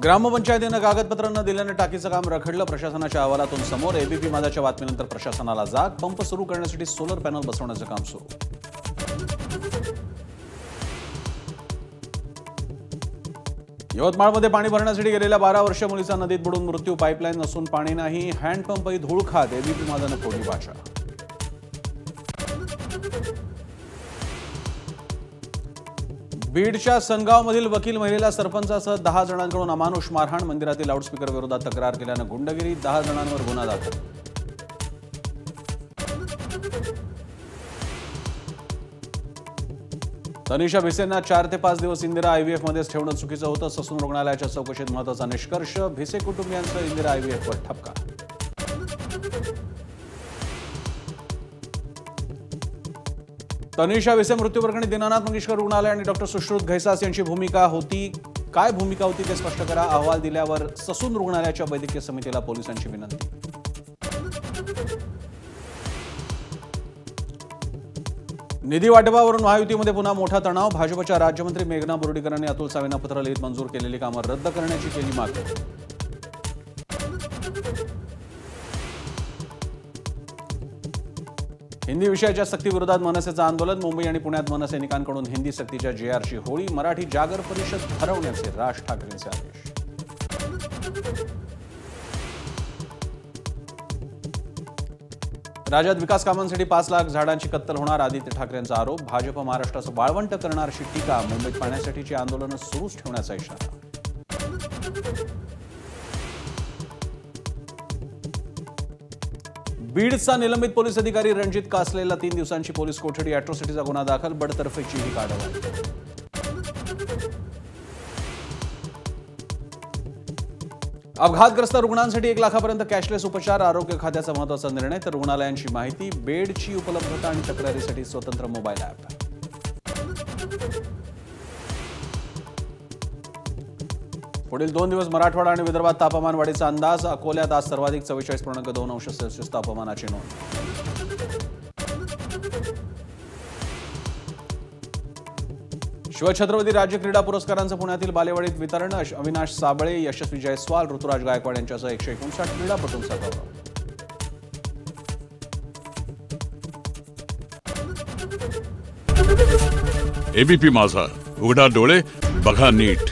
ग्रामपंचायतीनं कागदपत्र न दिल्याने टाकीचं काम रखडलं. प्रशासनाच्या अहवालातून समोर. एबीपी माझाच्या बातमीनंतर प्रशासनाला जाग. पंप सुरू करण्यासाठी सोलर पॅनल बसवण्याचं काम सुरू. यवतमाळमध्ये पाणी भरण्यासाठी गेलेल्या 12 वर्षीय मुलीचा नदीत बुडून मृत्यू. पाईपलाईन नसून पाणी नाही. हँडपंपही धूळ खात. एबीपी माझानं फोडली भाषा. बीडच्या सनगावमधील वकील महिलेला सरपंचासह 10 जणांकडून अमानुष मारहाण. मंदिरातील लाऊडस्पीकर विरोधात तक्रार केल्यानं गुंडगिरी. 10 जणांवर गुन्हा दाखल. तनिषा भिसेंना 4 ते 5 दिवस इंदिरा आयव्हीएफ मध्येच ठेवणं चुकीचं होतं. ससून रुग्णालयाच्या चौकशीत महत्त्वाचा निष्कर्ष. भिसे कुटुंबियांसह इंदिरा आयव्हीएफवर ठपका. तनिषा भिसे मृत्यूप्रकरणी दीनानाथ मंगेशकर रुग्णालय आणि डॉक्टर सुश्रुत घैसास यांची भूमिका होती. काय भूमिका होती ते स्पष्ट करा. अहवाल दिल्यावर ससून रुग्णालयाच्या वैद्यकीय समितीला पोलिसांची विनंती. निधी वाटपावरून महायुतीमध्ये पुन्हा मोठा तणाव. भाजपच्या राज्यमंत्री मेघना बोर्डीकरांनी अतुल सावेंना पत्र लिहित मंजूर केलेली कामं रद्द करण्याची केली मागणी. हिंदी विषयाच्या सक्तीविरोधात मनसेचं आंदोलन. मुंबई आणि पुण्यात मनसैनिकांकडून हिंदी सक्तीच्या जेआरची होळी. मराठी जागर परिषद ठरवण्याचे राज ठाकरेंचे आदेश. राज्यात विकास कामांसाठी 5 लाख झाडांची कत्तल होणार. आदित्य ठाकरेंचा आरोप. भाजप महाराष्ट्राचं वाळवंट करणार अशी टीका. मुंबईत पाण्यासाठीची आंदोलनं सुरूच ठेवण्याचा इशारा. बीडचा निलंबित पोलीस अधिकारी रणजित कासलेला 3 दिवसांची पोलीस कोठडी. अॅट्रॉसिटीचा गुन्हा दाखल. बडतर्फेची ही कारवाई. अपघातग्रस्त रुग्णांसाठी 1 लाखापर्यंत कॅशलेस उपचार. आरोग्य खात्याचा महत्त्वाचा निर्णय. तर रुग्णालयांची माहिती. बेडची उपलब्धता आणि तक्रारीसाठी स्वतंत्र मोबाईल ॲप. पुढील 2 दिवस मराठवाडा आणि विदर्भात तापमान वाढीचा अंदाज. अकोल्यात आज सर्वाधिक 44.2 अंश सेल्सिअस तापमानाची नोंद. शिवछत्रपती राज्य क्रीडा पुरस्कारांचं पुण्यातील बालेवाडीत वितरण. अविनाश साबळे, यशस्वी जयस्वाल, ऋतुराज गायकवाड यांच्यासह 159 क्रीडापटूंचा गौरव. एबीपी माझा, उघडा डोळे बघा नीट.